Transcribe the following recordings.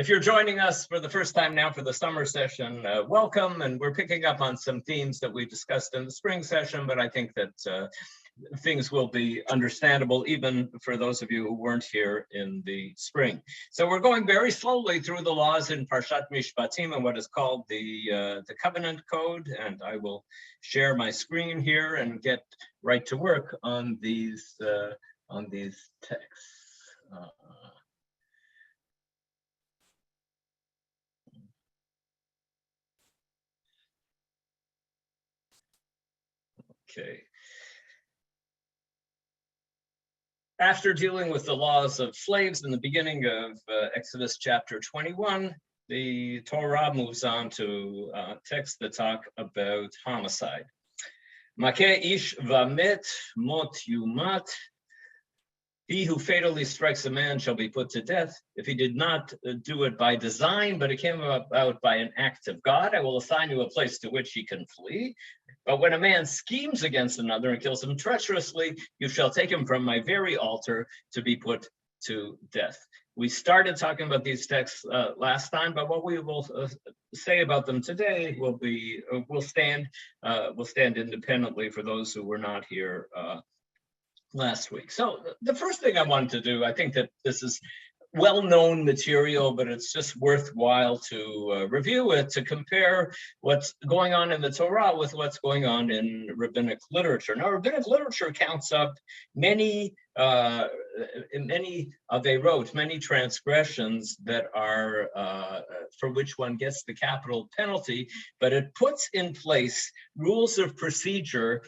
If you're joining us for the first time now for the summer session, welcome. And we're picking up on some themes that we discussed in the spring session, but I think that things will be understandable even for those of you who weren't here in the spring. So we're going very slowly through the laws in Parshat Mishpatim and what is called the Covenant Code. And I will share my screen here and get right to work on these texts. Okay. After dealing with the laws of slaves in the beginning of Exodus chapter 21, the Torah moves on to texts that talk about homicide. Makeh ish vamet mot yumat. He who fatally strikes a man shall be put to death. If he did not do it by design, but it came about by an act of God, I will assign you a place to which he can flee. But when a man schemes against another and kills him treacherously, you shall take him from my very altar to be put to death. We started talking about these texts last time, but what we will say about them today will stand independently for those who were not here last week. So the first thing I wanted to do, I think that this is well-known material, but it's just worthwhile to review it, to compare what's going on in the Torah with what's going on in rabbinic literature. Now, rabbinic literature counts up many transgressions that are for which one gets the capital penalty, but it puts in place rules of procedure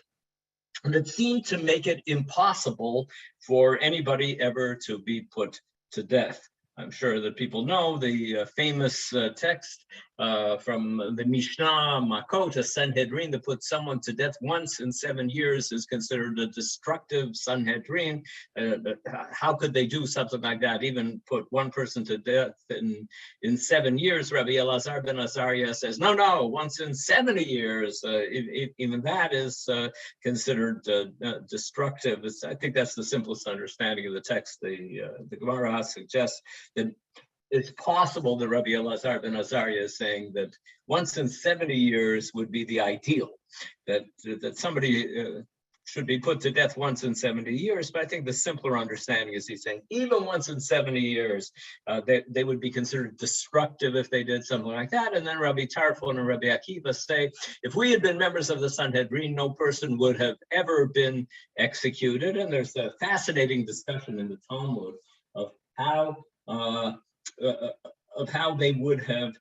that seem to make it impossible for anybody ever to be put to death. I'm sure that people know the famous text from the Mishnah, Makot, a Sanhedrin, that puts someone to death once in 7 years is considered a destructive Sanhedrin. How could they do something like that? Even put one person to death in 7 years? Rabbi Elazar ben Azariah says, no, once in 70 years, even that is considered destructive. I think that's the simplest understanding of the text. The Gemara suggests that it's possible that Rabbi Elazar ben Azariah is saying that once in 70 years would be the ideal, that somebody should be put to death once in 70 years. But I think the simpler understanding is he's saying even once in 70 years, they would be considered destructive if they did something like that. And then Rabbi Tarfon and Rabbi Akiva say, if we had been members of the Sanhedrin, no person would have ever been executed. And there's a fascinating discussion in the Talmud of how they would have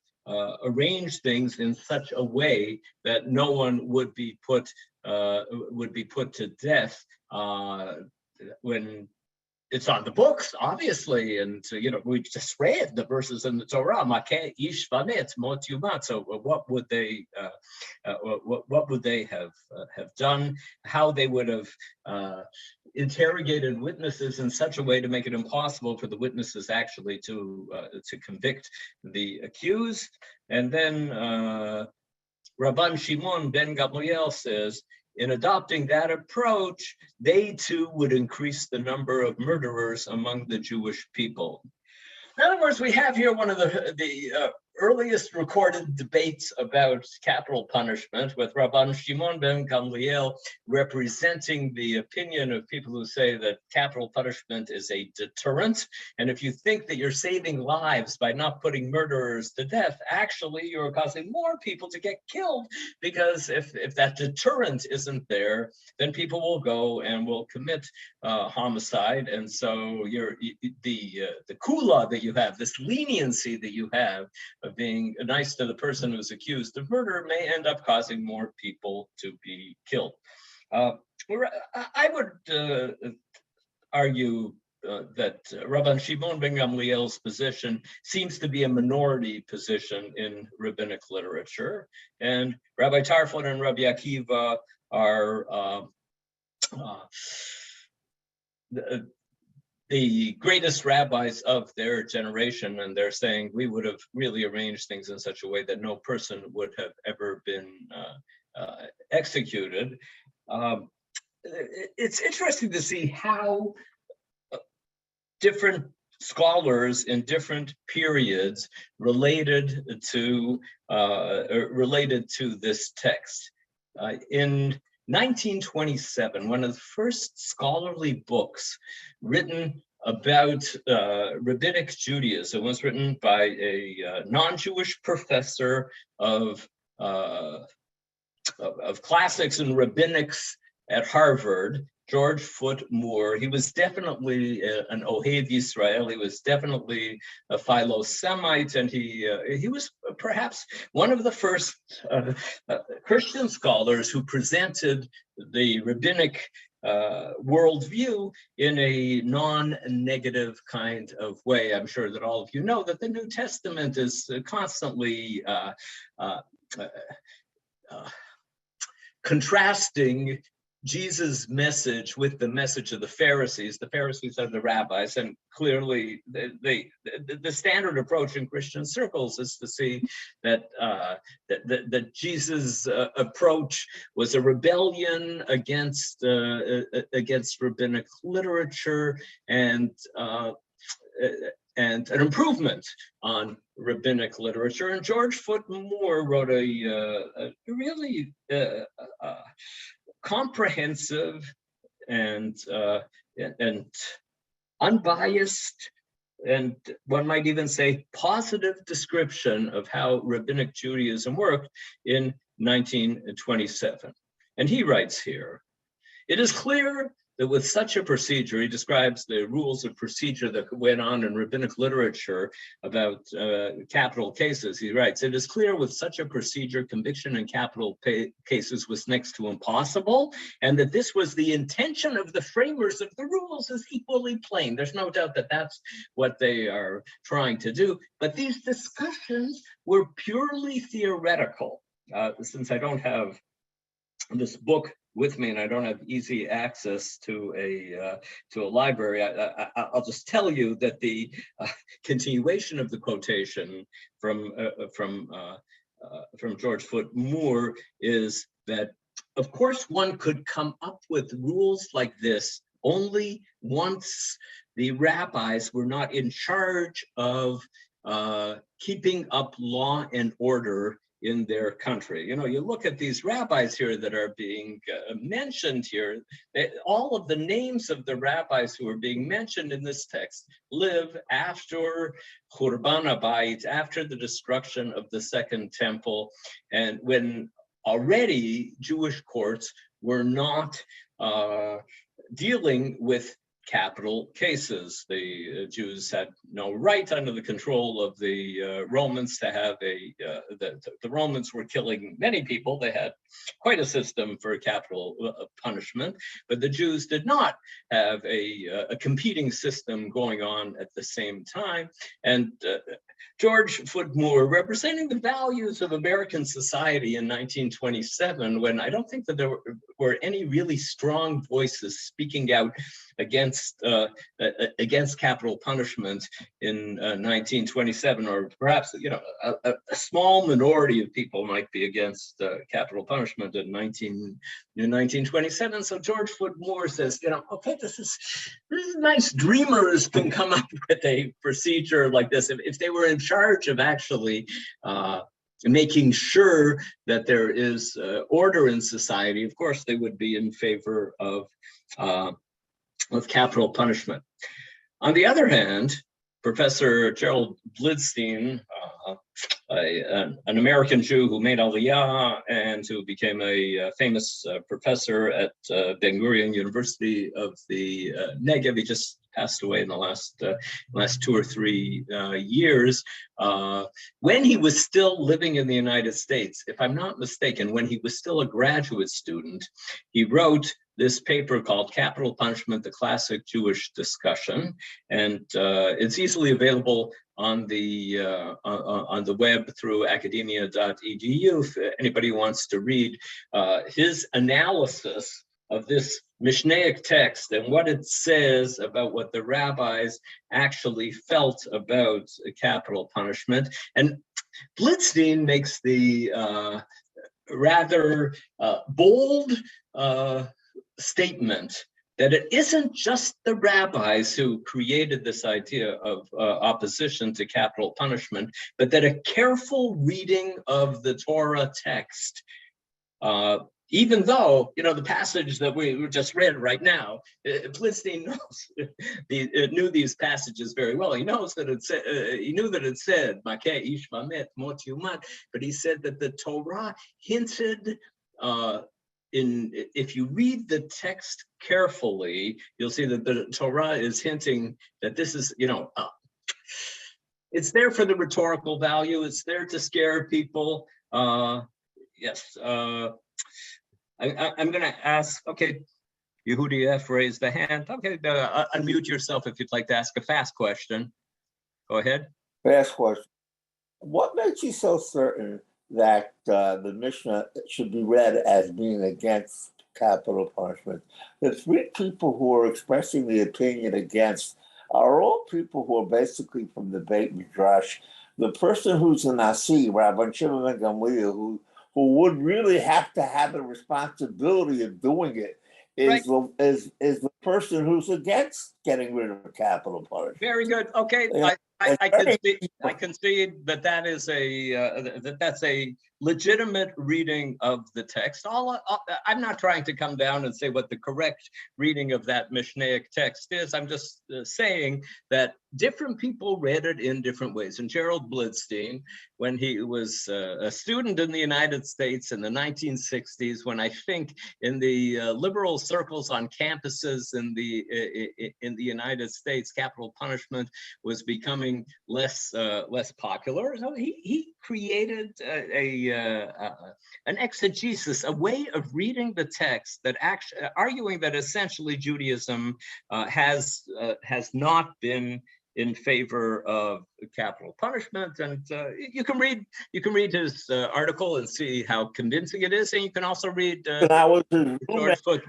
arranged things in such a way that no one would be put to death when it's on the books, obviously. And we just read the verses in the Torah, Makeh ish vamet mot yumat. So what would they have done? How they would have interrogated witnesses in such a way to make it impossible for the witnesses actually to convict the accused. And then Rabban Shimon ben Gamliel says, in adopting that approach, they too would increase the number of murderers among the Jewish people. In other words, we have here one of the earliest recorded debates about capital punishment, with Rabban Shimon ben Gamliel representing the opinion of people who say that capital punishment is a deterrent. And if you think that you're saving lives by not putting murderers to death, actually you're causing more people to get killed, because if that deterrent isn't there, then people will go and will commit homicide. And so the kula that you have, this leniency that you have of being nice to the person who's accused of murder, may end up causing more people to be killed. I would argue that Rabban Shimon ben Gamliel's position seems to be a minority position in rabbinic literature, and Rabbi Tarfon and Rabbi Akiva are the greatest rabbis of their generation, and they're saying we would have really arranged things in such a way that no person would have ever been executed. It's interesting to see how different scholars in different periods related to this text. In 1927, one of the first scholarly books written about rabbinic Judaism was written by a non-Jewish professor of classics and rabbinics at Harvard, George Foot Moore. He was definitely an Ohev Yisrael. He was definitely a Philo-Semite, and he was perhaps one of the first Christian scholars who presented the rabbinic worldview in a non-negative kind of way. I'm sure that all of you know that the New Testament is constantly contrasting Jesus' message with the message of the Pharisees. The Pharisees are the rabbis, and clearly the standard approach in Christian circles is to see that that Jesus' approach was a rebellion against rabbinic literature and an improvement on rabbinic literature. And George Foot Moore wrote a really comprehensive and unbiased, and one might even say positive description of how rabbinic Judaism worked in 1927. And he writes here, "It is clear that with such a procedure," he describes the rules of procedure that went on in rabbinic literature about capital cases. He writes, "It is clear with such a procedure, conviction in capital cases was next to impossible, and that this was the intention of the framers of the rules is equally plain." There's no doubt that that's what they are trying to do. But these discussions were purely theoretical. Since I don't have this book with me and I don't have easy access to a library, I'll just tell you that the continuation of the quotation from George Foot Moore is that, of course, one could come up with rules like this only once the rabbis were not in charge of keeping up law and order in their country. You know, you look at these rabbis here that are being mentioned here, all of the names of the rabbis who are being mentioned in this text live after Churban HaBayit, after the destruction of the Second Temple, and when already Jewish courts were not dealing with capital cases. The Jews had no right under the control of the Romans to have the Romans were killing many people. They had quite a system for capital punishment, but the Jews did not have a competing system going on at the same time. And George Foot Moore, representing the values of American society in 1927, when I don't think that there were any really strong voices speaking out against capital punishment in 1927, or perhaps, you know, a small minority of people might be against capital punishment in 1927. So George Foot Moore says, you know, okay, this is nice. Dreamers can come up with a procedure like this if they were in charge of actually making sure that there is order in society. Of course, they would be in favor of capital punishment. On the other hand, Professor Gerald Blidstein, an American Jew who made Aliyah and who became a famous professor at Ben Gurion University of the Negev, he just passed away in the last 2 or 3 years. When he was still living in the United States, if I'm not mistaken, when he was still a graduate student, he wrote this paper called Capital Punishment, the Classic Jewish Discussion, and it's easily available on the web through academia.edu if anybody wants to read his analysis of this Mishnaic text and what it says about what the rabbis actually felt about capital punishment. And Blidstein makes the rather bold statement that it isn't just the rabbis who created this idea of opposition to capital punishment, but that a careful reading of the Torah text, even though, the passage that we just read right now, Blitzstein knew these passages very well. He knows that he knew that it said, "Makeh ish mamet mot yumat," but he said that the Torah hinted, if you read the text carefully, you'll see that the Torah is hinting that this is, it's there for the rhetorical value. It's there to scare people. Yes. I'm going to ask, okay, Yehudi F raised the hand. Okay, unmute yourself if you'd like to ask a fast question. Go ahead. Fast question. What makes you so certain that the Mishnah should be read as being against capital punishment? The three people who are expressing the opinion against are all people who are basically from the Beit Midrash. The person who's an Nasi, Rabbi Shimon ben Gamliel, who would really have to have the responsibility of doing it, is the person who's against getting rid of capital punishment. Very good. Okay, I concede that that's a legitimate reading of the text. I'm not trying to come down and say what the correct reading of that Mishnaic text is. I'm just saying that different people read it in different ways. And Gerald Blitzstein, when he was a student in the United States in the 1960s, when I think in the liberal circles on campuses in the United States, capital punishment was becoming less popular. So he created an exegesis, a way of reading the text that actually arguing that essentially Judaism has not been in favor of capital punishment. And you can read his article and see how convincing it is, and you can also read George Foot.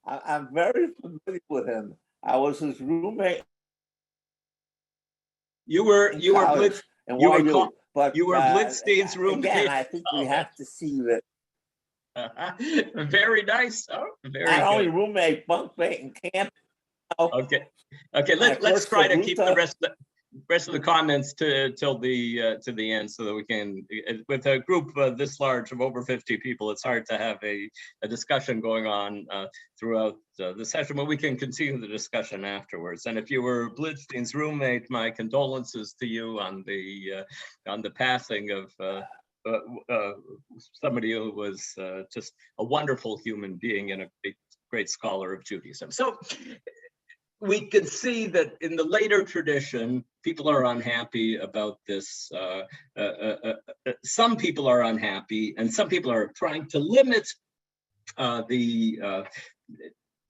I'm very familiar with him. I was his roommate. You were Blitzstein's roommate. Again, I think we have to see that. Very nice. Oh, very not good. Only roommate, bunkmate, and camp. Okay. Let's try to keep the rest of the comments till the end, so that we can, with a group this large of over 50 people, it's hard to have a discussion going on throughout the session, but we can continue the discussion afterwards. And if you were Blitzstein's roommate, my condolences to you on the passing of somebody who was just a wonderful human being and a great scholar of Judaism. So we can see that in the later tradition, people are unhappy about this. Some people are unhappy, and some people are trying to limit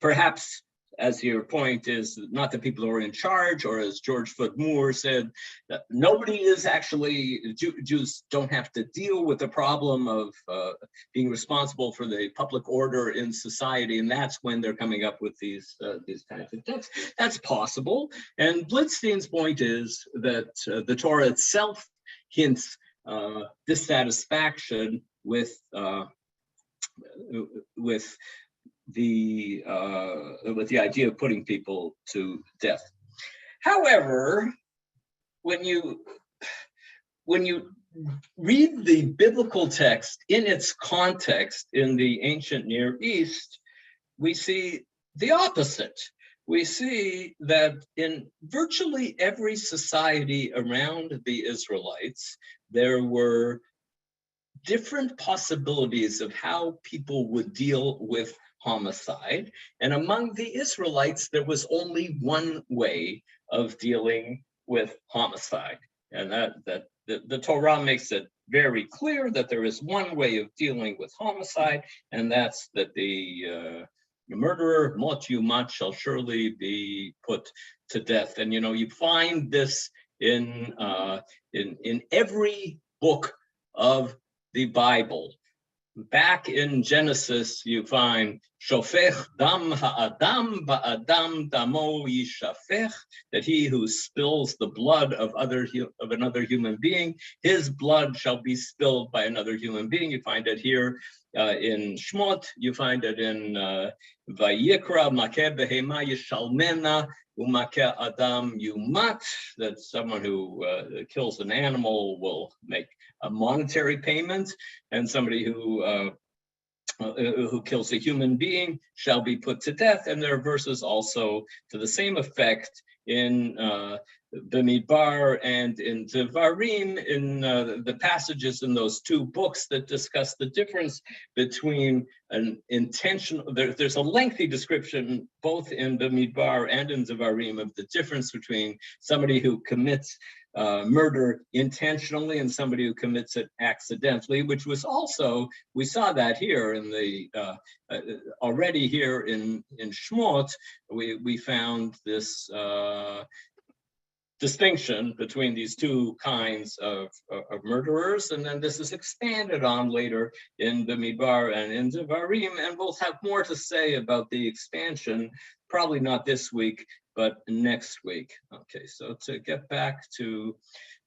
perhaps, as your point is, not the people who are in charge, or as George Foot Moore said, that nobody is actually, Jews don't have to deal with the problem of being responsible for the public order in society, and that's when they're coming up with these kinds of texts. That's possible, and Blitzstein's point is that the Torah itself hints dissatisfaction with the idea of putting people to death. However, when you read the biblical text in its context in the ancient Near East, we see the opposite. We see that in virtually every society around the Israelites, there were different possibilities of how people would deal with homicide. And among the Israelites, there was only one way of dealing with homicide. And that the Torah makes it very clear that there is one way of dealing with homicide, and that's that the murderer, mot yumat, shall surely be put to death. And you find this in every book of the Bible. Back in Genesis, you find Shofech dam ha'adam ba'adam damo yishafech, that he who spills the blood of another human being, his blood shall be spilled by another human being. You find it here in Shmot. You find it in Vayikra, Makeh behema yishalmena, umakeh adam yumat, that someone who kills an animal will make a monetary payment, and somebody who kills a human being shall be put to death. And there are verses also to the same effect in Bamidbar and in Devarim, in the passages in those two books that discuss the difference between an intentional, there's a lengthy description both in Bamidbar and in Devarim of the difference between somebody who commits murder intentionally and somebody who commits it accidentally, which was also, we saw that here in the, already here in Shmot, we found this distinction between these two kinds of murderers, and then this is expanded on later in Bamidbar and in Devarim, and we'll have more to say about the expansion, probably not this week, but next week. Okay, so to get back to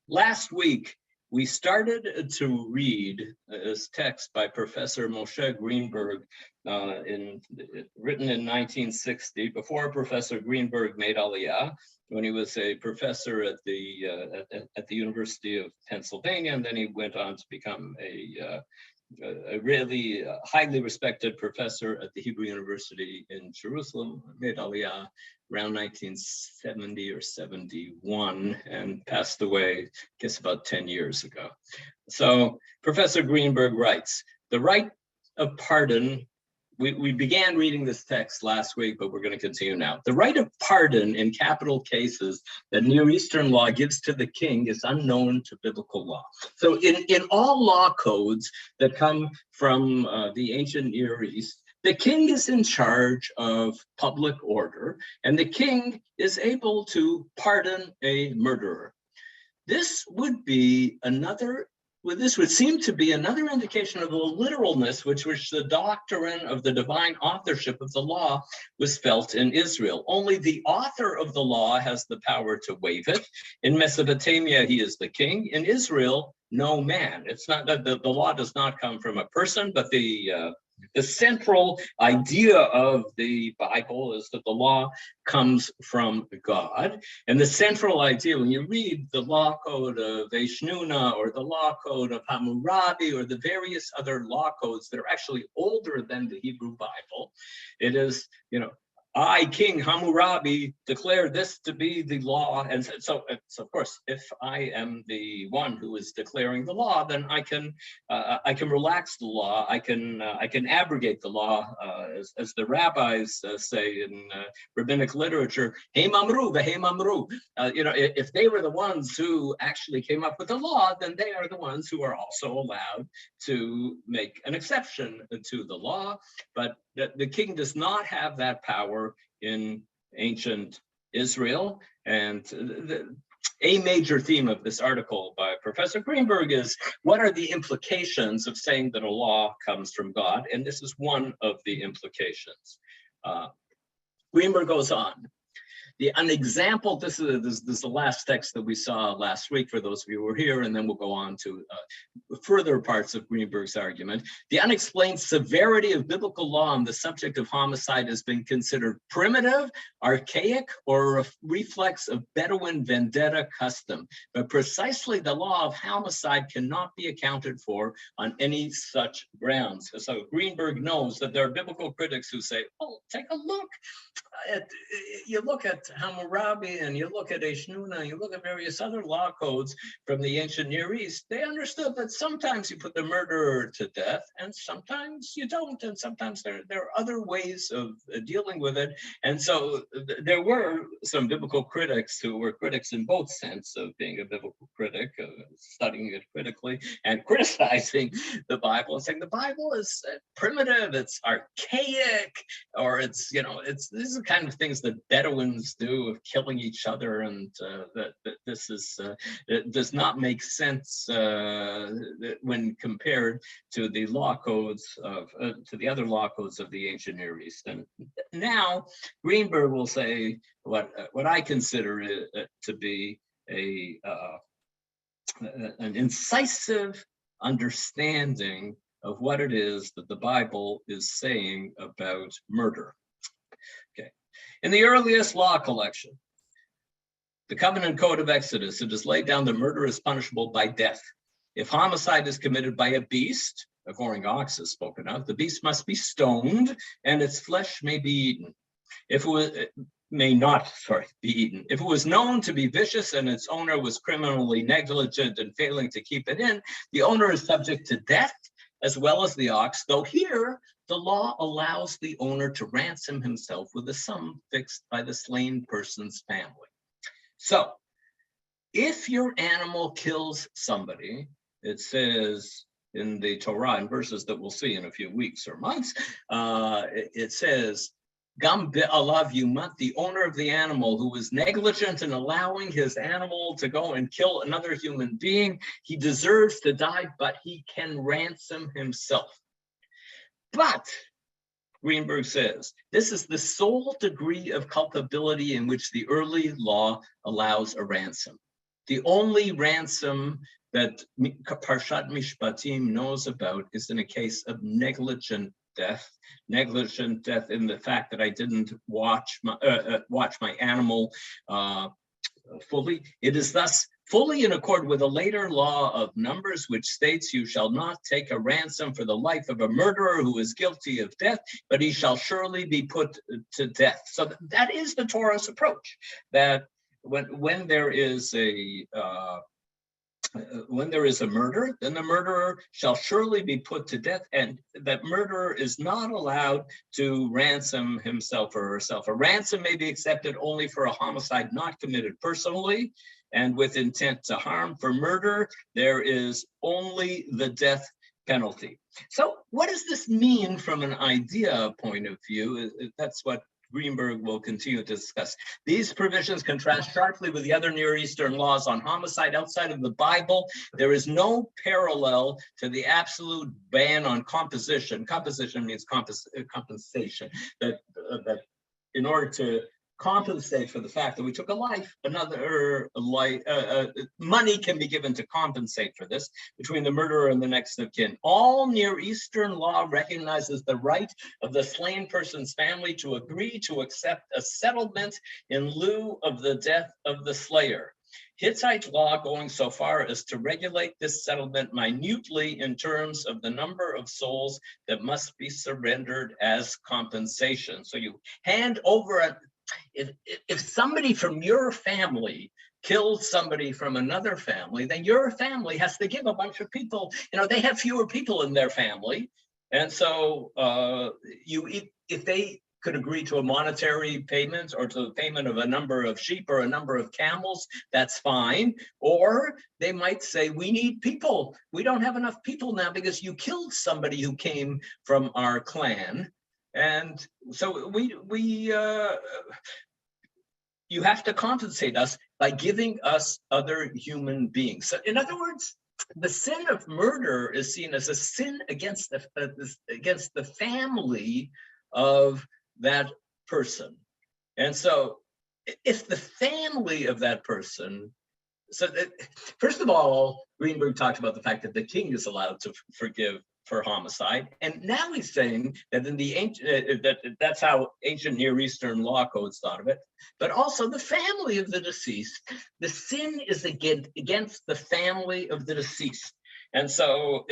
last week, we started to read this text by Professor Moshe Greenberg, written in 1960, before Professor Greenberg made Aliyah, when he was a professor at the University of Pennsylvania, and then he went on to become a really highly respected professor at the Hebrew University in Jerusalem, made Aliyah around 1970 or 71, and passed away, I guess, about 10 years ago. So Professor Greenberg writes, the right of pardon, we began reading this text last week, but we're going to continue now. The right of pardon in capital cases that Near Eastern law gives to the king is unknown to biblical law. So in all law codes that come from the ancient Near East, the king is in charge of public order, and the king is able to pardon a murderer. This would seem to be another indication of the literalness which the doctrine of the divine authorship of the law was felt in Israel. Only the author of the law has the power to waive it. In Mesopotamia, he is the king. In Israel, no man. It's not that the law does not come from a person, but the central idea of the Bible is that the law comes from God. And the central idea, when you read the law code of Eshnuna or the law code of Hammurabi or the various other law codes that are actually older than the Hebrew Bible, it is, I, King Hammurabi, declare this to be the law. And so of course, if I am the one who is declaring the law, then I can relax the law. I can abrogate the law, as the rabbis say in rabbinic literature. Heim amru v'heim amru. If they were the ones who actually came up with the law, then they are the ones who are also allowed to make an exception to the law. But the king does not have that power in ancient Israel. And a major theme of this article by Professor Greenberg is, what are the implications of saying that a law comes from God? And this is one of the implications. Greenberg goes on. An example, this is the last text that we saw last week for those of you who were here, and then we'll go on to further parts of Greenberg's argument. The unexplained severity of biblical law on the subject of homicide has been considered primitive, archaic, or a reflex of Bedouin vendetta custom. But precisely the law of homicide cannot be accounted for on any such grounds. So Greenberg knows that there are biblical critics who say, oh, take a look. You look at Hammurabi and you look at Eshnuna, you look at various other law codes from the ancient Near East, they understood that sometimes you put the murderer to death and sometimes you don't, and sometimes there are other ways of dealing with it. And so there were some biblical critics who were critics in both sense of being a biblical critic, studying it critically and criticizing the Bible and saying the Bible is primitive, it's archaic, or it's, these are the kind of things that Bedouins do of killing each other, and that this is it does not make sense when compared to the law codes of to the other law codes of the ancient Near East. And now Greenberg will say what I consider to be an incisive understanding of what it is that the Bible is saying about murder. Okay, in the earliest law collection, the Covenant Code of Exodus, it is laid down that murder is punishable by death. If homicide is committed by a beast, a Goring Ox is spoken of, the beast must be stoned and its flesh may be eaten. If it was, may not, be eaten. If it was known to be vicious and its owner was criminally negligent and failing to keep it in, the owner is subject to death as well as the ox, though here the law allows the owner to ransom himself with a sum fixed by the slain person's family. So if your animal kills somebody, it says in the Torah, in verses that we'll see in a few weeks or months, it says, Gam be'alav yumat, the owner of the animal who was negligent in allowing his animal to go and kill another human being, he deserves to die, but he can ransom himself. But, Greenberg says, this is the sole degree of culpability in which the early law allows a ransom. The only ransom that Parshat Mishpatim knows about is in a case of negligent death in the fact that I didn't watch my animal fully. It is thus fully in accord with a later law of Numbers, which states, you shall not take a ransom for the life of a murderer who is guilty of death, but he shall surely be put to death. So that is the Torah's approach, that when there is a murder, then the murderer shall surely be put to death, and that murderer is not allowed to ransom himself or herself. A ransom may be accepted only for a homicide not committed personally and with intent to harm. For murder, there is only the death penalty. So what does this mean from an idea point of view? That's what Greenberg will continue to discuss. These provisions contrast sharply with the other Near Eastern laws on homicide outside of the Bible. There is no parallel to the absolute ban on composition. Composition means compensation. That in order to compensate for the fact that we took a life, money can be given to compensate for this between the murderer and the next of kin. All Near Eastern law recognizes the right of the slain person's family to agree to accept a settlement in lieu of the death of the slayer. Hittite law going so far as to regulate this settlement minutely in terms of the number of souls that must be surrendered as compensation. So you hand over if somebody from your family kills somebody from another family, then your family has to give a bunch of people, they have fewer people in their family. And so if they could agree to a monetary payment or to the payment of a number of sheep or a number of camels, that's fine. Or they might say, we need people. We don't have enough people now because you killed somebody who came from our clan. And so you have to compensate us by giving us other human beings. So in other words, the sin of murder is seen as a sin against the family of that person. And so if the family of that person, first of all, Greenberg talked about the fact that the king is allowed to forgive for homicide, and now he's saying that in the ancient that's how ancient Near Eastern law codes thought of it. But also the family of the deceased, the sin is against the family of the deceased, and so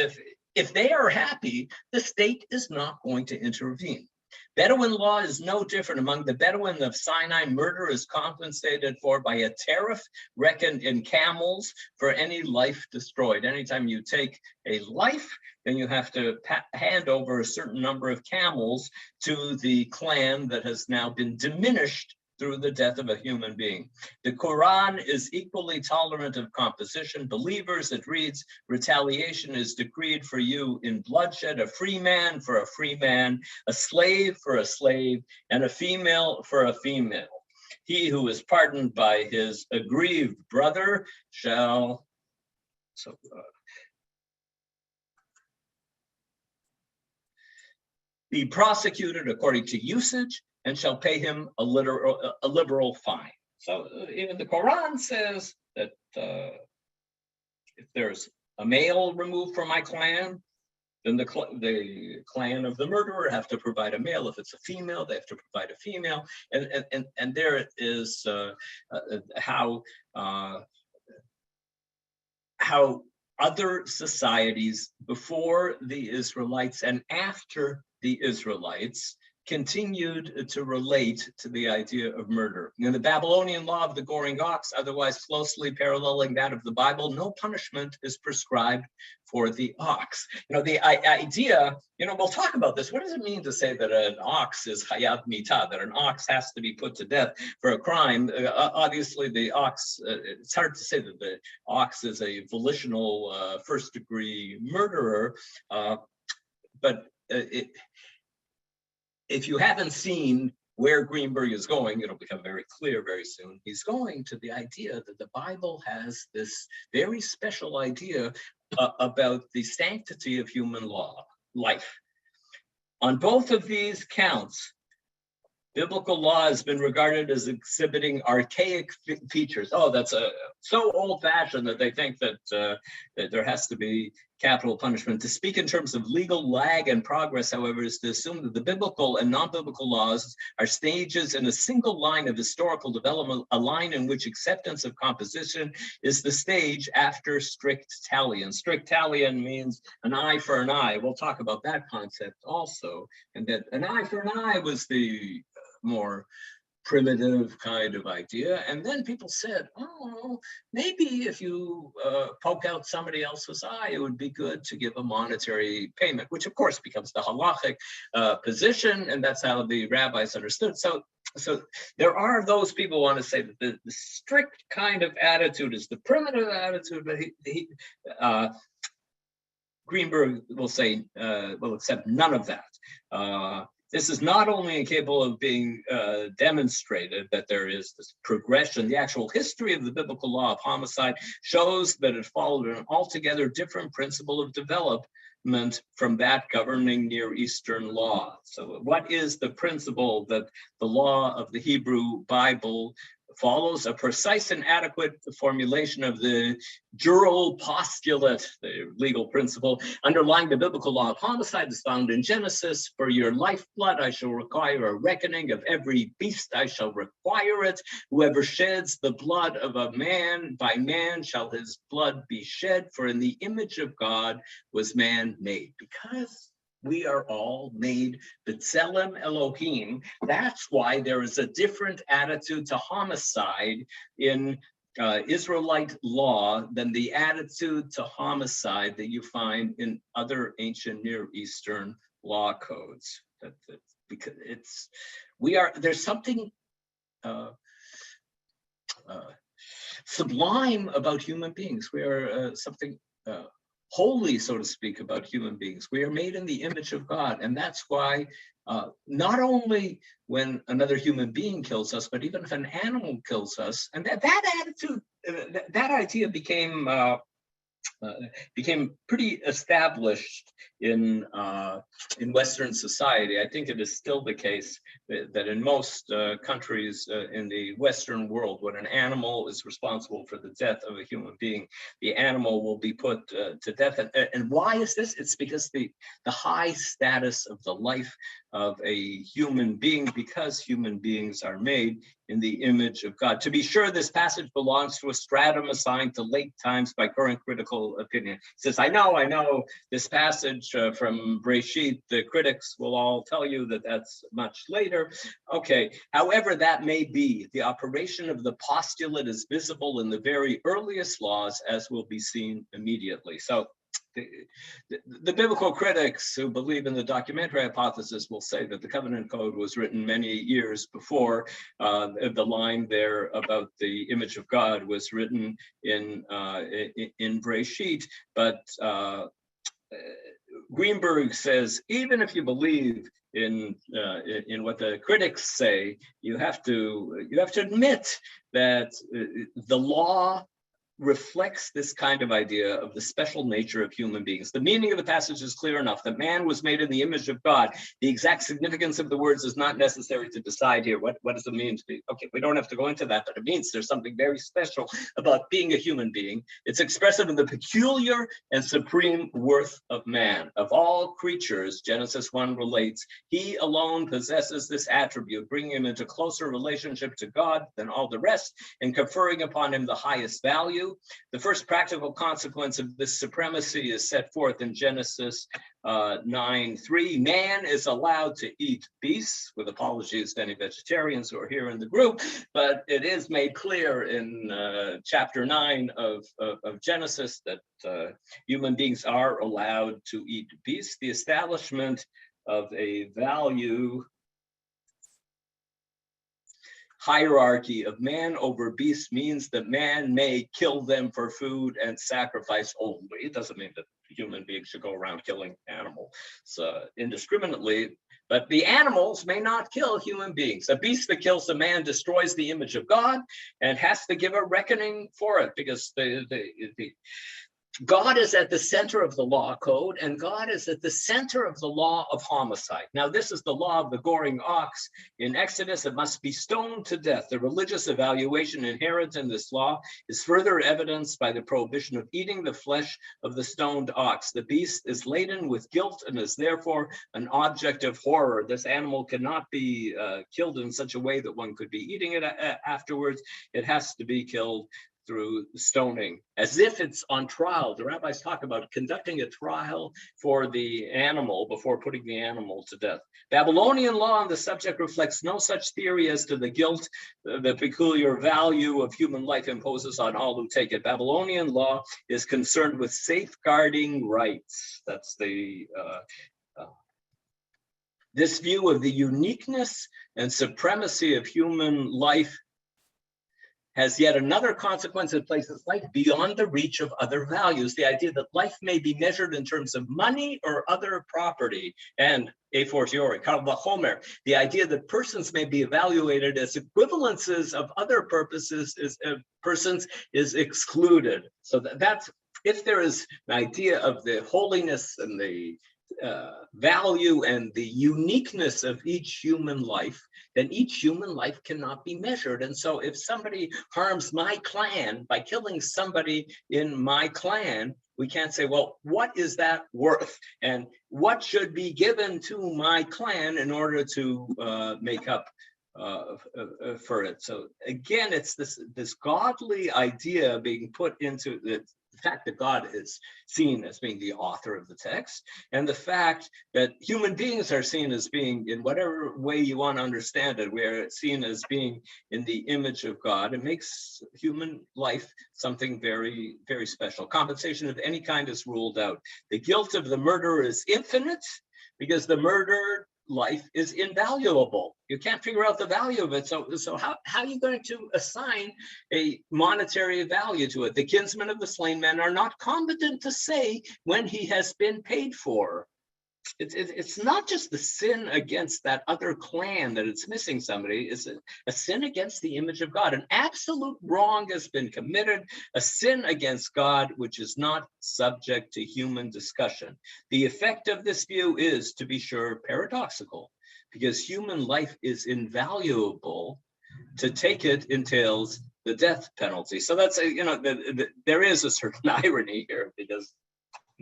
if they are happy, the state is not going to intervene. Bedouin law is no different. Among the Bedouin of Sinai, murder is compensated for by a tariff reckoned in camels for any life destroyed. Anytime you take a life, then you have to hand over a certain number of camels to the clan that has now been diminished through the death of a human being. The Quran is equally tolerant of composition. Believers, it reads, retaliation is decreed for you in bloodshed, a free man for a free man, a slave for a slave, and a female for a female. He who is pardoned by his aggrieved brother shall be prosecuted according to usage and shall pay him a liberal fine. So even the Quran says that if there's a male removed from my clan, then the clan of the murderer have to provide a male. If it's a female, they have to provide a female. And there is how other societies before the Israelites and after the Israelites continued to relate to the idea of murder. In the Babylonian Law of the Goring Ox, otherwise closely paralleling that of the Bible, no punishment is prescribed for the ox. The idea, we'll talk about this. What does it mean to say that an ox is chayav mita, that an ox has to be put to death for a crime? Obviously, the ox, it's hard to say that the ox is a volitional first-degree murderer, but if you haven't seen where Greenberg is going, it'll become very clear very soon. He's going to the idea that the Bible has this very special idea about the sanctity of human life. On both of these counts, biblical law has been regarded as exhibiting archaic features. Oh, that's so old-fashioned that they think that there has to be capital punishment. To speak in terms of legal lag and progress, however, is to assume that the biblical and non-biblical laws are stages in a single line of historical development, a line in which acceptance of composition is the stage after strict talion. Strict talion means an eye for an eye. We'll talk about that concept also, and that an eye for an eye was the more primitive kind of idea. And then people said, oh, maybe if you poke out somebody else's eye, it would be good to give a monetary payment, which of course becomes the halachic position, and that's how the rabbis understood. So there are those people who want to say that the strict kind of attitude is the primitive attitude, but Greenberg will say, will accept none of that. This is not only incapable of being demonstrated that there is this progression. The actual history of the biblical law of homicide shows that it followed an altogether different principle of development from that governing Near Eastern law. So what is the principle that the law of the Hebrew Bible follows? A precise and adequate formulation of the jural postulate, the legal principle underlying the biblical law of homicide, is found in Genesis. For your lifeblood I shall require a reckoning, of every beast I shall require it. Whoever sheds the blood of a man, by man shall his blood be shed, for in the image of God was man made. Because we are all made B'Tselem Elohim. That's why there is a different attitude to homicide in Israelite law than the attitude to homicide that you find in other ancient Near Eastern law codes. Because there's something sublime about human beings. We are something holy, so to speak, about human beings. We are made in the image of God, and that's why not only when another human being kills us, but even if an animal kills us, and that attitude, that idea became pretty established in Western society. I think it is still the case that in most countries in the Western world, when an animal is responsible for the death of a human being, the animal will be put to death. And why is this? It's because the high status of the life of a human being, because human beings are made in the image of God. To be sure, this passage belongs to a stratum assigned to late times by current critical opinion. It says, I know this passage from Breshit, the critics will all tell you that that's much later. Okay, however that may be, the operation of the postulate is visible in the very earliest laws, as will be seen immediately. So the biblical critics who believe in the documentary hypothesis will say that the covenant code was written many years before the line there about the image of God was written in Breshit, but Greenberg says, even if you believe in what the critics say, you have to admit that the law reflects this kind of idea of the special nature of human beings. The meaning of the passage is clear enough that man was made in the image of God. The exact significance of the words is not necessary to decide here. What does it mean to be? Okay, we don't have to go into that, but it means there's something very special about being a human being. It's expressive of the peculiar and supreme worth of man. Of all creatures, Genesis 1 relates, he alone possesses this attribute, bringing him into closer relationship to God than all the rest and conferring upon him the highest value. The first practical consequence of this supremacy is set forth in Genesis 9:3. Man is allowed to eat beasts, with apologies to any vegetarians who are here in the group, but it is made clear in chapter 9 of Genesis that human beings are allowed to eat beasts. The establishment of a value hierarchy of man over beast means that man may kill them for food and sacrifice only. It doesn't mean that human beings should go around killing animals indiscriminately, but the animals may not kill human beings. A beast that kills a man destroys the image of God and has to give a reckoning for it, because God is at the center of the law code, and God is at the center of the law of homicide. Now, this is the law of the Goring Ox. In Exodus, it must be stoned to death. The religious evaluation inherent in this law is further evidenced by the prohibition of eating the flesh of the stoned ox. The beast is laden with guilt and is therefore an object of horror. This animal cannot be killed in such a way that one could be eating it afterwards. It has to be killed through stoning, as if it's on trial. The rabbis talk about conducting a trial for the animal before putting the animal to death. Babylonian law on the subject reflects no such theory as to the guilt the peculiar value of human life imposes on all who take it. Babylonian law is concerned with safeguarding rights. That's this view of the uniqueness and supremacy of human life has yet another consequence. It places life beyond the reach of other values. The idea that life may be measured in terms of money or other property, and a fortiori, Karl Vachomer, the idea that persons may be evaluated as equivalences of other persons is excluded. So that's, if there is an idea of the holiness and the value and the uniqueness of each human life, then each human life cannot be measured. And so if somebody harms my clan by killing somebody in my clan, we can't say, well, what is that worth? And what should be given to my clan in order to make up for it? So again, it's this godly idea being put into the fact that God is seen as being the author of the text, and the fact that human beings are seen as being, in whatever way you want to understand it, we're seen as being in the image of God. It makes human life something very, very special. Compensation of any kind is ruled out. The guilt of the murderer is infinite, because the murdered life is invaluable. You can't figure out the value of it. So how are you going to assign a monetary value to it? The kinsmen of the slain men are not competent to say when he has been paid for. It's not just the sin against that other clan that it's missing somebody. It's a sin against the image of God. An absolute wrong has been committed, a sin against God, which is not subject to human discussion. The effect of this view is, to be sure, paradoxical, because human life is invaluable. To take it entails the death penalty. So that's, there is a certain irony here, because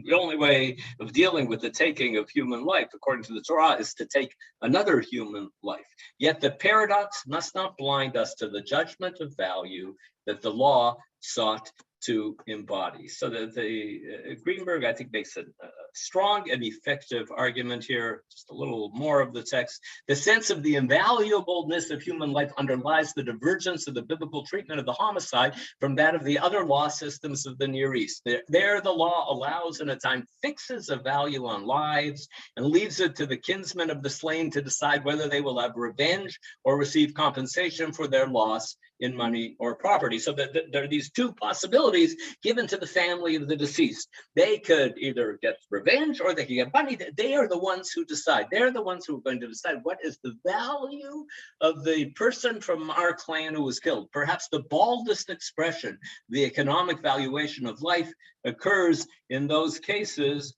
the only way of dealing with the taking of human life, according to the Torah, is to take another human life. Yet the paradox must not blind us to the judgment of value that the law sought to embody. So that Greenberg, I think, makes a strong and effective argument here. Just a little more of the text. The sense of the invaluableness of human life underlies the divergence of the biblical treatment of the homicide from that of the other law systems of the Near East. There the law allows and at times fixes a value on lives and leaves it to the kinsmen of the slain to decide whether they will have revenge or receive compensation for their loss. in money or property. So that there are these two possibilities given to the family of the deceased. They could either get revenge or they could get money. They are the ones who decide. They're the ones who are going to decide what is the value of the person from our clan who was killed. Perhaps the baldest expression, the economic valuation of life, occurs in those cases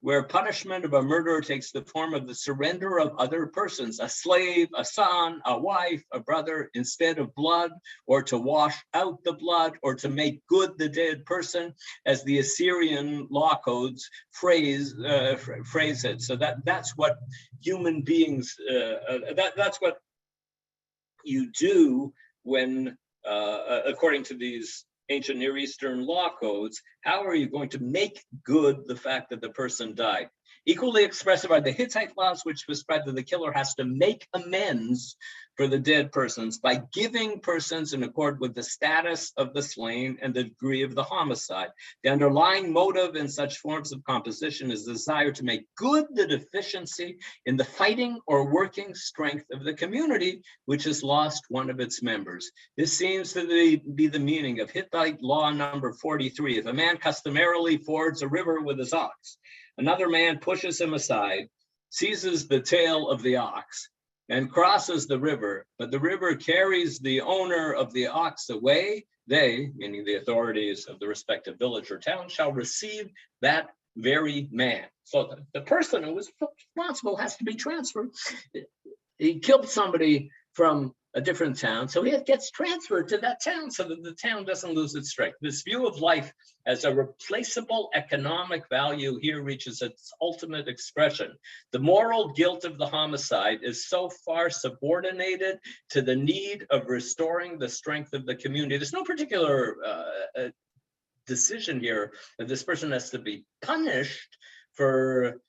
where punishment of a murderer takes the form of the surrender of other persons, a slave, a son, a wife, a brother, instead of blood, or to wash out the blood, or to make good the dead person, as the Assyrian law codes phrase it. So that's what human beings, that's what you do when, according to these ancient Near Eastern law codes, how are you going to make good the fact that the person died? Equally expressive are the Hittite laws, which prescribe that the killer has to make amends for the dead persons by giving persons in accord with the status of the slain and the degree of the homicide. The underlying motive in such forms of composition is the desire to make good the deficiency in the fighting or working strength of the community, which has lost one of its members. This seems to be the meaning of Hittite law number 43. If a man customarily fords a river with his ox, another man pushes him aside, seizes the tail of the ox, and crosses the river, but the river carries the owner of the ox away, they, meaning the authorities of the respective village or town, shall receive that very man. So the person who was responsible has to be transferred. He killed somebody from a different town, so he gets transferred to that town so that the town doesn't lose its strength. This view of life as a replaceable economic value here reaches its ultimate expression. The moral guilt of the homicide is so far subordinated to the need of restoring the strength of the community. There's no particular decision here that this person has to be punished for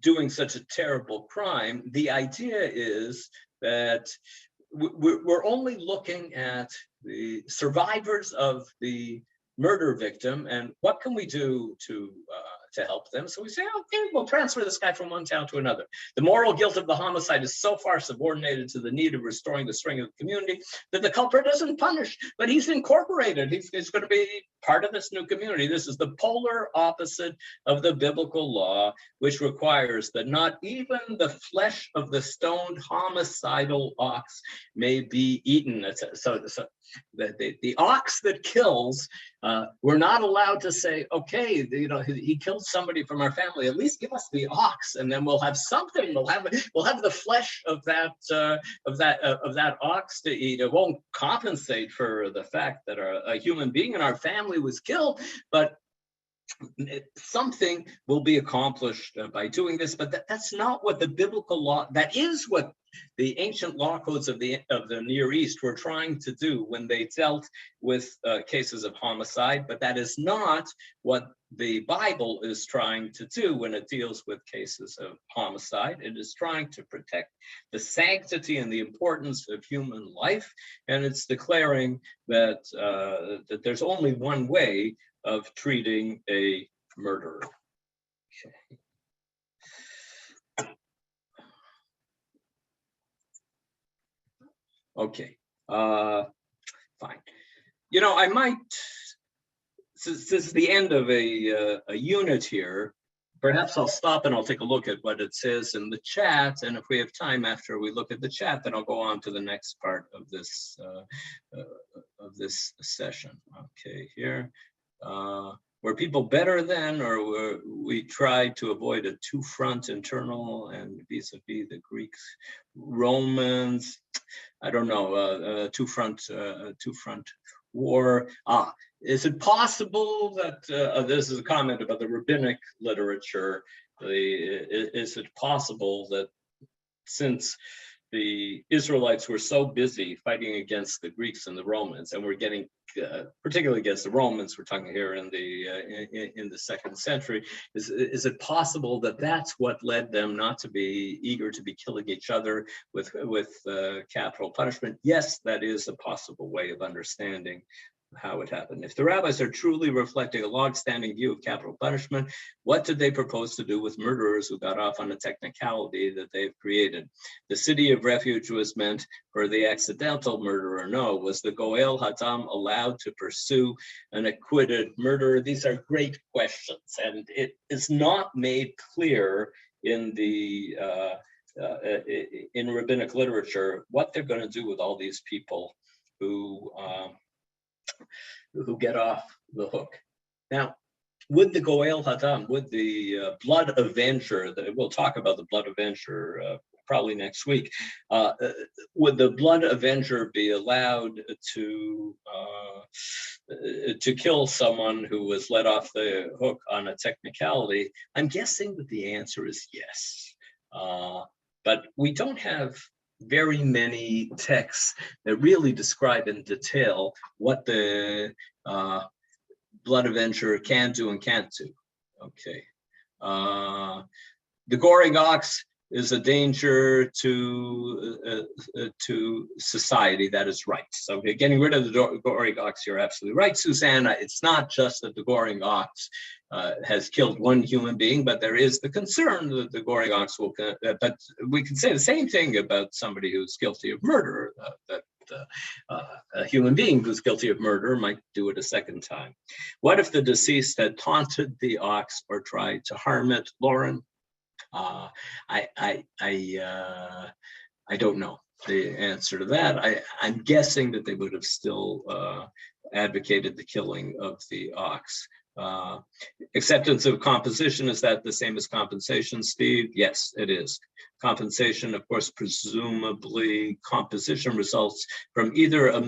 doing such a terrible crime. The idea is that we're only looking at the survivors of the murder victim and what can we do to help them. So we say, okay, we'll transfer this guy from one town to another. The moral guilt of the homicide is so far subordinated to the need of restoring the strength of the community that the culprit isn't punished, but he's incorporated. He's going to be part of this new community. This is the polar opposite of the biblical law, which requires that not even the flesh of the stoned homicidal ox may be eaten. So the ox that kills, we're not allowed to say, okay, he killed somebody from our family. At least give us the ox, and then we'll have something. We'll have the flesh of that ox to eat. It won't compensate for the fact that a human being in our family was killed, but something will be accomplished by doing this. But that's not what the biblical law. That is what the ancient law codes of the Near East were trying to do when they dealt with cases of homicide, but that is not what the Bible is trying to do when it deals with cases of homicide. It is trying to protect the sanctity and the importance of human life, and it's declaring that that there's only one way of treating a murderer. Okay, fine. I might, since this is the end of a unit here, perhaps I'll stop and I'll take a look at what it says in the chat. And if we have time after we look at the chat, then I'll go on to the next part of this session. Okay, here. Were people better then, or were we tried to avoid a two-front internal and vis-a-vis the Greeks, Romans? I don't know, two-front war. Is it possible that, this is a comment about the rabbinic literature, is it possible that since the Israelites were so busy fighting against the Greeks and the Romans, and we're getting, particularly against the Romans, we're talking here in the 2nd century, is it possible that that's what led them not to be eager to be killing each other with capital punishment? Yes, that is a possible way of understanding how it happened. If the rabbis are truly reflecting a long-standing view of capital punishment, what did they propose to do with murderers who got off on a technicality that they've created? The city of refuge was meant for the accidental murderer. No, was the Goel Hadam allowed to pursue an acquitted murderer? These are great questions, and it is not made clear in the in rabbinic literature what they're going to do with all these people who get off the hook. Now, would the Goel Hadam, would the blood avenger, we'll talk about the blood avenger probably next week, would the blood avenger be allowed to kill someone who was let off the hook on a technicality? I'm guessing that the answer is yes. But we don't have very many texts that really describe in detail what the blood avenger can do and can't do. Okay. The Goring Ox is a danger to society. That is right. So getting rid of the Goring Ox, you're absolutely right, Susanna. It's not just that the Goring Ox has killed one human being, but there is the concern that the Goring Ox will, but we can say the same thing about somebody who's guilty of murder, that a human being who's guilty of murder might do it a second time. What if the deceased had taunted the ox or tried to harm it, Lauren? I don't know the answer to that. I'm guessing that they would have still advocated the killing of the ox. Acceptance of composition, is that the same as compensation, Steve? Yes, it is. Compensation, of course, presumably composition results from either a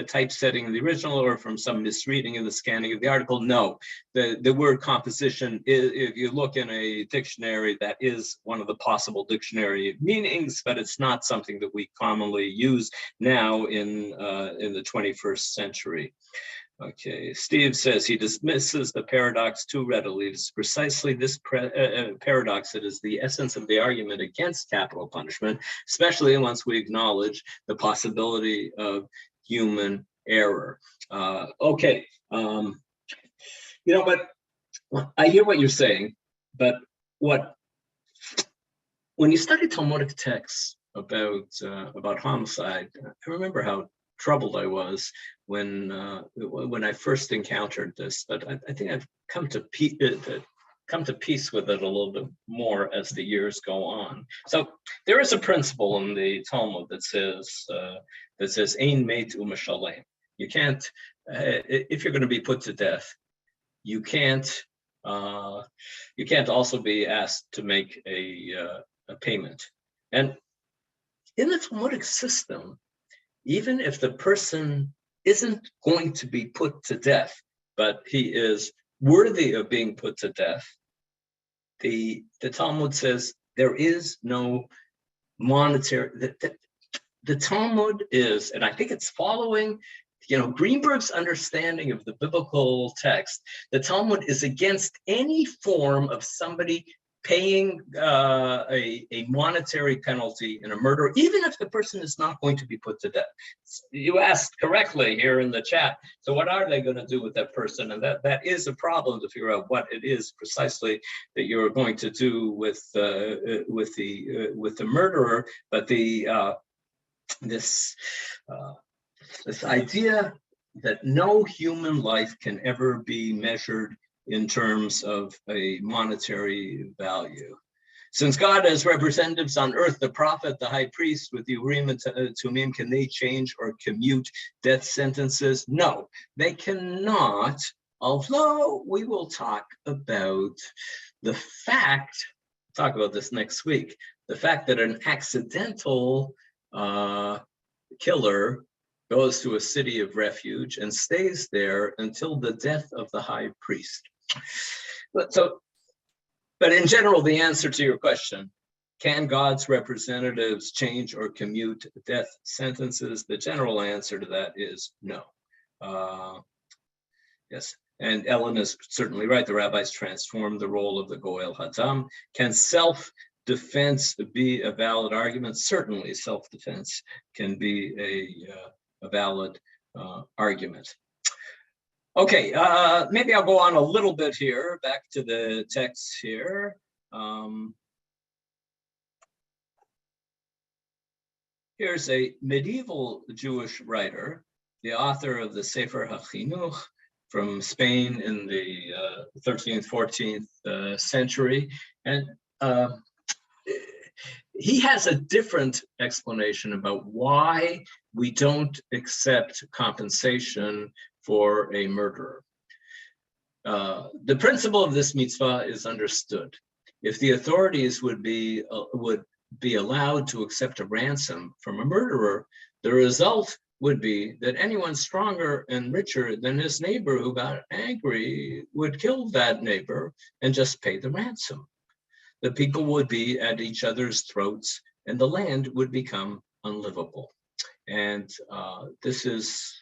typesetting of the original or from some misreading in the scanning of the article. No, the word composition, if you look in a dictionary, that is one of the possible dictionary meanings, but it's not something that we commonly use now in the 21st century. Okay, Steve says he dismisses the paradox too readily. It's precisely this paradox that is the essence of the argument against capital punishment, especially once we acknowledge the possibility of human error. Okay, you know what? I hear what you're saying, but when you study Talmudic texts about homicide, I remember how troubled I was when I first encountered this, but I think I've come to peace with it a little bit more as the years go on. So there is a principle in the Talmud that says ein met u'mashalem. You can't, if you're going to be put to death, you can't also be asked to make a payment. And in the Talmudic system, even if the person isn't going to be put to death, but he is worthy of being put to death, the Talmud says there is no monetary, the Talmud is, and I think it's following, Greenberg's understanding of the biblical text. The Talmud is against any form of somebody paying a monetary penalty in a murder, even if the person is not going to be put to death. You asked correctly here in the chat, so what are they going to do with that person? And that is a problem to figure out what it is precisely that you're going to do with the murderer. But this idea that no human life can ever be measured in terms of a monetary value. Since God has representatives on earth, the prophet, the high priest with the Urim and Tumim, can they change or commute death sentences? No, they cannot, although we will talk about the fact, talk about this next week, the fact that an accidental killer goes to a city of refuge and stays there until the death of the high priest. But in general, the answer to your question, can God's representatives change or commute death sentences? The general answer to that is no. Yes, and Ellen is certainly right. The rabbis transformed the role of the Goel Hadam. Can self-defense be a valid argument? Certainly, self-defense can be a valid argument. Okay, maybe I'll go on a little bit here, back to the text here. Here's a medieval Jewish writer, the author of the Sefer HaChinuch from Spain in the 13th, 14th century. And he has a different explanation about why we don't accept compensation for a murderer. The principle of this mitzvah is understood. If the authorities would be allowed to accept a ransom from a murderer, the result would be that anyone stronger and richer than his neighbor who got angry would kill that neighbor and just pay the ransom. The people would be at each other's throats and the land would become unlivable. And this is,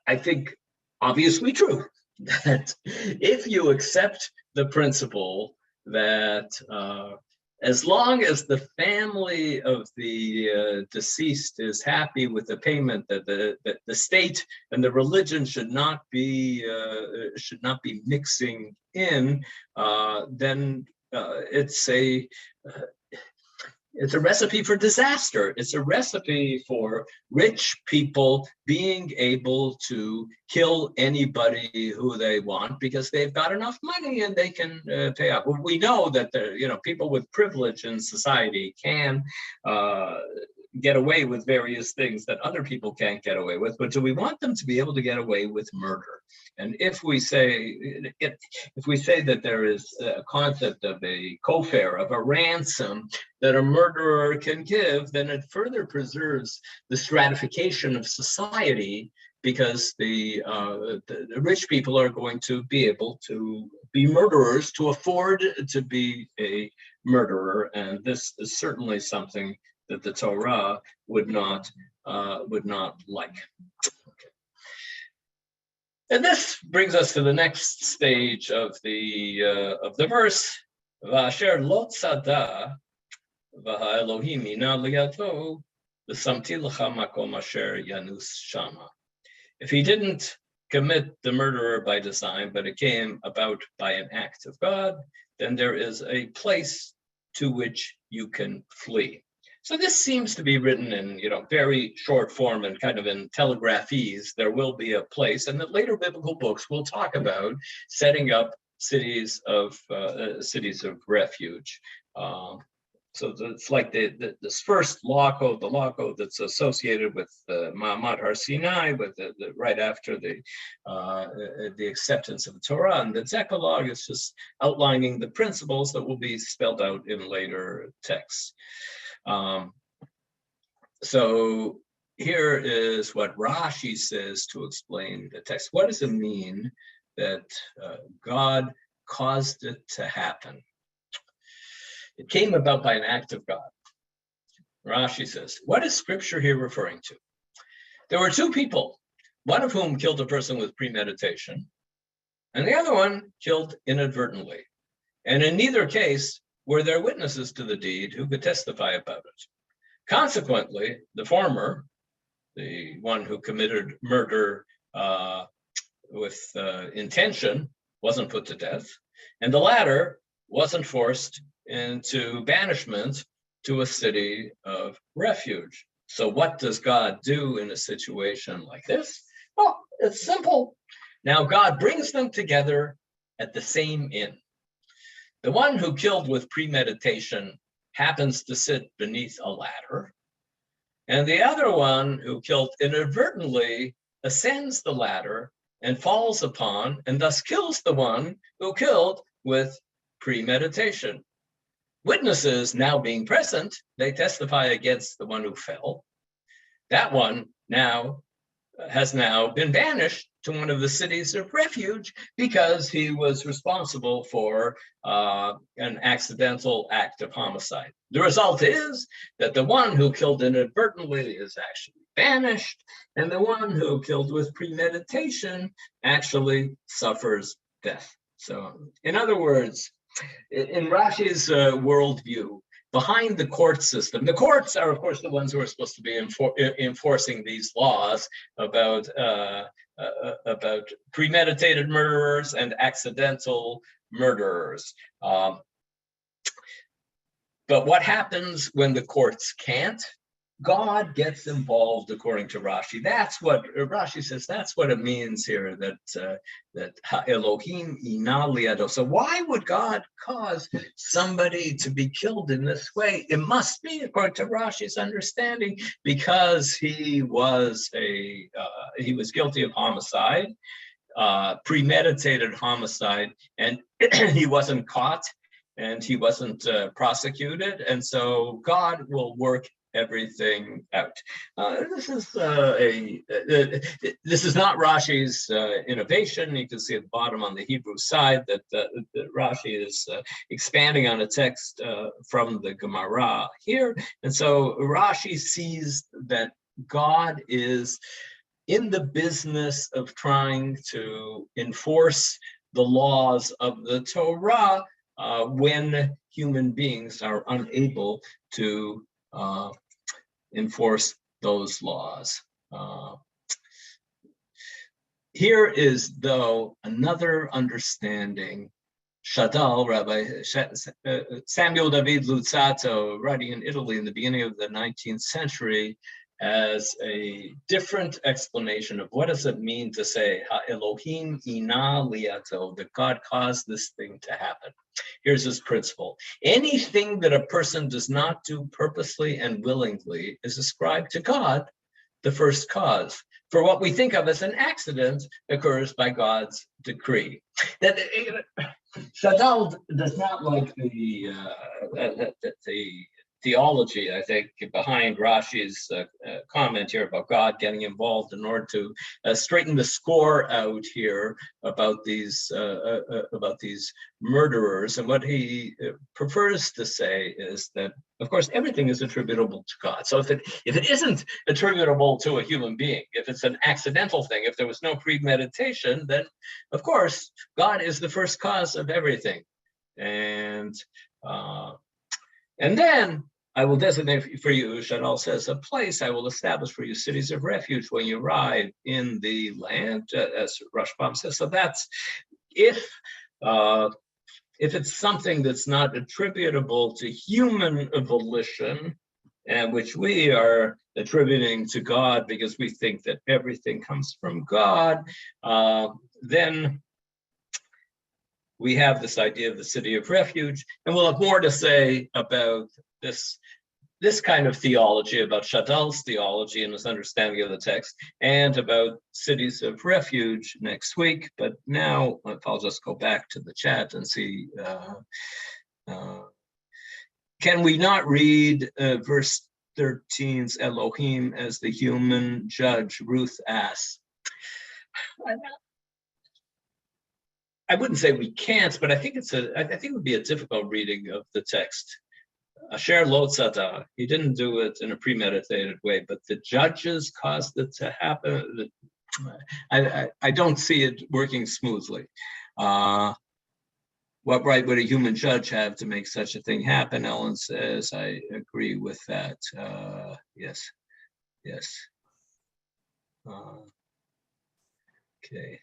I think, obviously true, that if you accept the principle that as long as the family of the deceased is happy with the payment, that the state and the religion should not be mixing in, then it's a recipe for disaster. It's a recipe for rich people being able to kill anybody who they want because they've got enough money and they can pay up. Well, we know that people with privilege in society can get away with various things that other people can't get away with, but do we want them to be able to get away with murder? And if we say that there is a concept of a kofar, of a ransom that a murderer can give, then it further preserves the stratification of society, because the rich people are going to be able to be murderers to afford to be a murderer, and this is certainly something that the Torah would not like. Okay. And this brings us to the next stage of the verse. V'asher lo tzada v'ha'Elohim mina liyato v'samti lecha makom asher yanus shama. If he didn't commit the murderer by design, but it came about by an act of God, then there is a place to which you can flee. So this seems to be written in, very short form and kind of in telegraphese. There will be a place, and the later biblical books will talk about setting up cities of refuge. So it's like this first law code, the law code that's associated with Ma'amad Har Sinai, with right after the acceptance of the Torah, and the Decalogue is just outlining the principles that will be spelled out in later texts. So here is what Rashi says to explain the text. What does it mean that God caused it to happen? It came about by an act of God. Rashi says, what is scripture here referring to? There were two people, one of whom killed a person with premeditation, and the other one killed inadvertently. And in neither case were there witnesses to the deed who could testify about it. Consequently, the former, the one who committed murder with intention, wasn't put to death, and the latter wasn't forced into banishment to a city of refuge. So what does God do in a situation like this? Well, it's simple. Now God brings them together at the same inn. The one who killed with premeditation happens to sit beneath a ladder, and the other one who killed inadvertently ascends the ladder and falls upon and thus kills the one who killed with premeditation. Witnesses now being present, they testify against the one who fell. That one has now been banished to one of the cities of refuge because he was responsible for an accidental act of homicide. The result is that the one who killed inadvertently is actually banished, and the one who killed with premeditation actually suffers death. So, in other words, in Rashi's worldview, behind the court system. The courts are, of course, the ones who are supposed to be enforcing these laws about premeditated murderers and accidental murderers. But what happens when the courts can't? God gets involved, according to Rashi. That's what Rashi says. That's what it means here. That Elohim ina liado. So why would God cause somebody to be killed in this way? It must be, according to Rashi's understanding, because he was guilty of homicide, premeditated homicide, and he wasn't caught and he wasn't prosecuted, and so God will work everything out. This is not Rashi's innovation. You can see at the bottom on the Hebrew side that Rashi is expanding on a text from the Gemara here, and so Rashi sees that God is in the business of trying to enforce the laws of the Torah when human beings are unable to enforce those laws. Here is, though, another understanding. Shadal, Rabbi Samuel David Luzzatto, writing in Italy in the beginning of the 19th century, as a different explanation of what does it mean to say Elohim ina liato, that God caused this thing to happen. Here's his principle. Anything that a person does not do purposely and willingly is ascribed to God, the first cause. For what we think of as an accident occurs by God's decree. That Shadal does not like the theology, I think, behind Rashi's comment here about God getting involved in order to straighten the score out here about these murderers. And what he prefers to say is that, of course, everything is attributable to God. So if it isn't attributable to a human being, if it's an accidental thing, if there was no premeditation, then of course God is the first cause of everything. And then I will designate for you, Shadal says, a place. I will establish for you cities of refuge when you arrive in the land, as Rashbam says. So that's if it's something that's not attributable to human volition, and which we are attributing to God because we think that everything comes from God, then we have this idea of the city of refuge, and we'll have more to say about this kind of theology, about Shadal's theology and his understanding of the text, and about cities of refuge next week. But now, if I'll just go back to the chat and see, can we not read verse 13's Elohim as the human judge? Ruth asks. I wouldn't say we can't, but I think it would be a difficult reading of the text. Asher lo tzada, he didn't do it in a premeditated way, but the judges caused it to happen. I don't see it working smoothly. What right would a human judge have to make such a thing happen? Ellen says, I agree with that. Yes. Okay.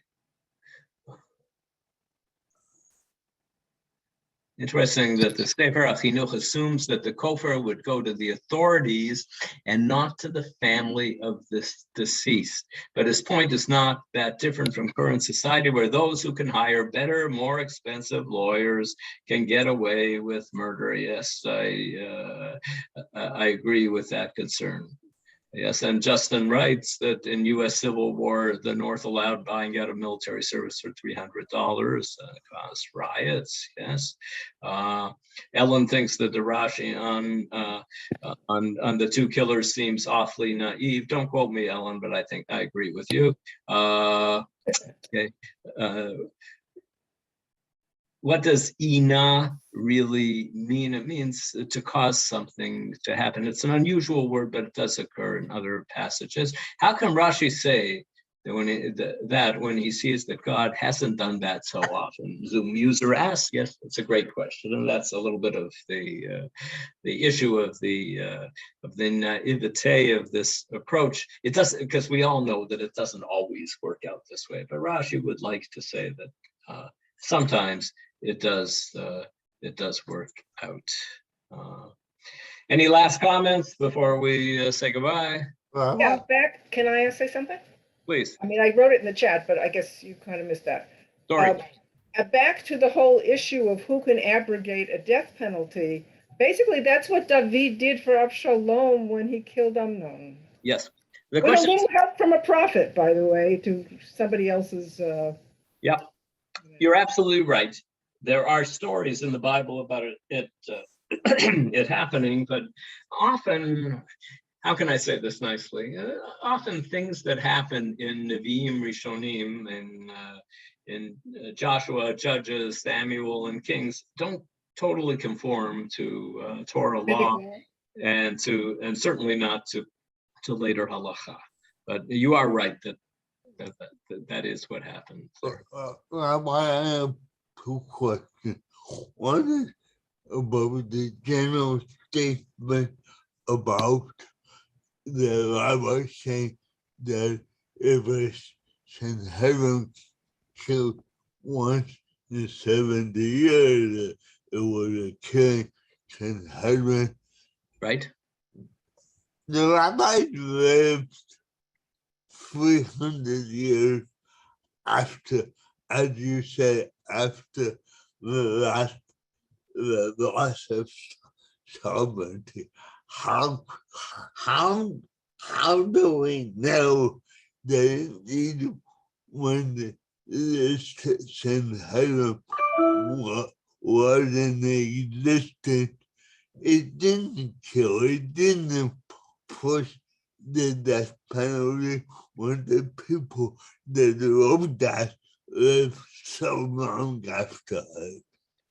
Interesting that the Sefer HaChinuch assumes that the kofar would go to the authorities and not to the family of this deceased. But his point is not that different from current society, where those who can hire better, more expensive lawyers can get away with murder. Yes, I agree with that concern. Yes, and Justin writes that in U.S. Civil War, the North allowed buying out of military service for $300, caused riots. Yes, Ellen thinks that the Rashi on the two killers seems awfully naive. Don't quote me, Ellen, but I think I agree with you. Okay. What does ina really mean? It means to cause something to happen. It's an unusual word, but it does occur in other passages. How can Rashi say when he sees that God hasn't done that so often. Zoom user asks, yes, it's a great question, and that's a little bit of the issue of the naivete of this approach. It doesn't, because we all know that it doesn't always work out this way. But Rashi would like to say that sometimes it does work out. Any last comments before we say goodbye? Yeah, can I say something? Please. I mean, I wrote it in the chat, but I guess you kind of missed that. Sorry. Back to the whole issue of who can abrogate a death penalty. Basically, that's what David did for Absalom when he killed Amnon. Yes. With a little help from a prophet, by the way, to somebody else's. Yeah, you're absolutely right. There are stories in the Bible about it happening, but often, how can I say this nicely? Often things that happen in Nevi'im Rishonim and in Joshua, Judges, Samuel, and Kings don't totally conform to Torah law, and certainly not to later halacha. But you are right that is what happened. Rabbi, I have two questions. One is about the general statement about the rabbi saying that if a Sanhedrin killed once in 70 years, it was a killing Sanhedrin. Right. The rabbi lived 300 years after, as you said, after the loss of sovereignty. How do we know that when the Sanhedrin wasn't existent, it didn't kill, it didn't push the death penalty when the people that wrote that lived so long after it?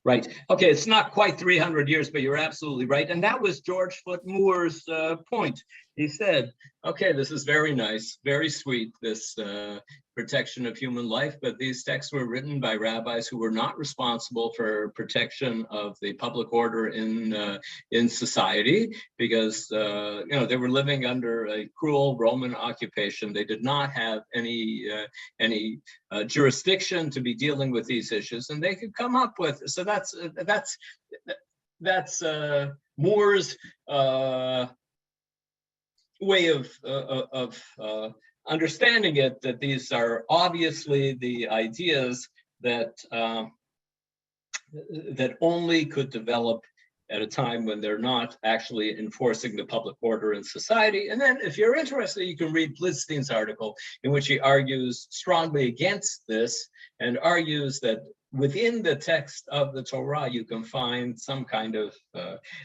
Right. Okay, it's not quite 300 years, but you're absolutely right. And that was George Foot Moore's point. He said, okay, this is very nice, very sweet, this protection of human life, but these texts were written by rabbis who were not responsible for protection of the public order in society, because they were living under a cruel Roman occupation. They did not have any jurisdiction to be dealing with these issues, and they could come up with. So that's Moore's way of understanding it, that these are obviously the ideas that that only could develop at a time when they're not actually enforcing the public order in society. And then if you're interested, you can read Blitzstein's article in which he argues strongly against this and argues that within the text of the Torah, you can find some kind of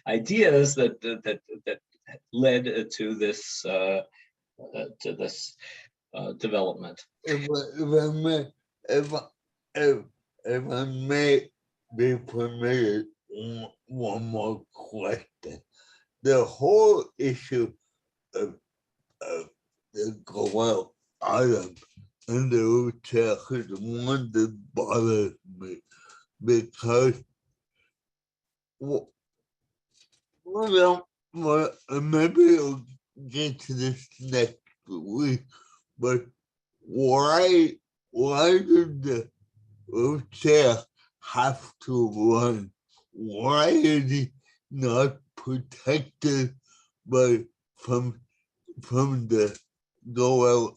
ideas that led to this development. If I may be permitted, one more question. The whole issue of the Goring Ox and the hotel is one that bothers me, because maybe I'll get to this next week, but why did the hotel have to run? Why is he not protected from the Goring?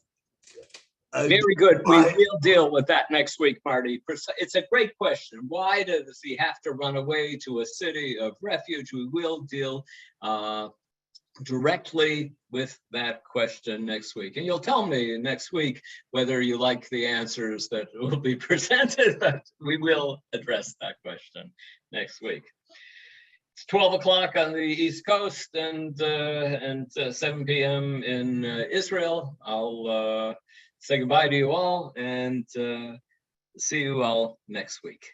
Very good. We will deal with that next week, Marty. It's a great question. Why does he have to run away to a city of refuge? We will deal directly with that question next week. And you'll tell me next week whether you like the answers that will be presented, but we will address that question next week. It's 12 o'clock on the East Coast and 7 p.m. in Israel. I'll say goodbye to you all and see you all next week.